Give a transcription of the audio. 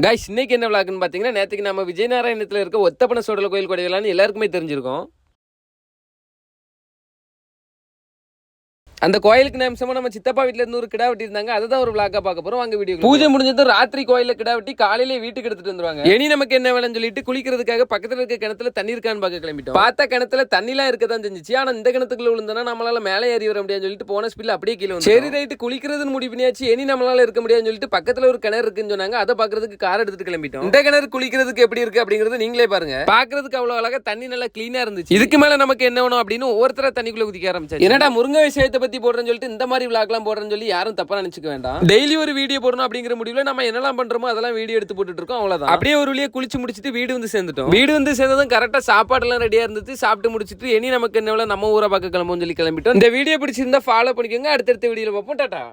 Guys இன்னைக்கு என்ன விளாக்குன்னு பார்த்தீங்கன்னா, நேற்றுக்கு நம்ம விஜயநாராயணத்தில் இருக்க ஒத்தப்பன சோடல கோயில் கொடைகளான்னு எல்லாருக்குமே தெரிஞ்சிருக்கும். அந்த கோயிலுக்கு நிமிஷமா நம்ம சித்தப்பா வீட்டுல இருந்து ஒரு கிடா வெட்டி இருந்தாங்க. அதை தான் ஒரு விளாக்கா பார்க்க போறோம். வாங்க வீடியோ. பூஜை முடிஞ்சதும் ராத்திரி கோயில கிடா வெட்டி காலையிலே வீட்டுக்கு எடுத்துட்டு வந்துருவாங்க. இனி நமக்கு என்ன வேலைன்னு சொல்லிட்டு குளிக்கிறதுக்காக பக்கத்துல இருக்க கிணத்துல தண்ணி இருக்கான்னு பார்க்க கிளம்பிட்டோம். பார்த்தா கிணத்துல தண்ணிலாம் இருக்கதான் செஞ்சிச்சு. ஆனா இந்த கிணத்துக்குள்ள விழுந்தனா நம்மளால மேலே ஏறி வர முடியாதுன்னு சொல்லிட்டு போன ஸ்பீட்ல அப்படியே கீழே வந்து சரி ரைட்டு குளிக்கிறதுன்னு முடிவு பண்ணியாச்சு. இனி நம்மளால இருக்க முடியாதுன்னு சொல்லிட்டு பக்கத்துல ஒரு கிணறு இருக்குன்னு சொன்னாங்க. அதை பாக்குறதுக்கு கார் எடுத்துட்டு கிளம்பிட்டோம். இந்த கிணறு குளிக்கிறதுக்கு எப்படி இருக்கு அப்படிங்கறது நீங்களே பாருங்க. பாக்குறதுக்கு அவ்வளவு அழகா தண்ணி நல்லா கிளீனா இருந்துச்சு. இதுக்கு மேல நமக்கு என்ன வேணும் அப்படின்னு ஒவ்வொருத்தர தண்ணிக்குள்ள குதிக்க ஆரம்பிச்சாச்சு. என்னடா முருங்கை விஷயத்தை பத்தி போடுறேன்னு சொல்லிட்டு இந்த மாதிரி விளாக்லாம் போடுறேன்னு சொல்லி யாரும் தப்பா நினைச்சுக்க வேண்டாம். டெய்லி ஒரு வீடியோ போடணும் அப்படிங்கிற முடிவுல நம்ம என்னெல்லாம் பண்றோமோ அதெல்லாம் வீடியோ எடுத்து போட்டுட்டு இருக்கோம். அவ்வளவுதான். அப்படியே ஒரு வழியா குளிச்சு முடிச்சிட்டு வீடு வந்து சேர்ந்துட்டோம். வீடு வந்து சேர்ந்ததும் கரெக்டா சாப்பாடு எல்லாம் ரெடியா இருந்துச்சு. சாப்பிட்டு முடிச்சிட்டு இனி நமக்கு என்ன நம்ம ஊரை பார்க்க கிளம்பும் சொல்லி கிளம்பிட்டோம். இந்த வீடியோ பிடிச்சிருந்தா ஃபாலோ பண்ணிக்கோங்க. அடுத்தடுத்த வீடியோல பார்ப்போம். டாடா.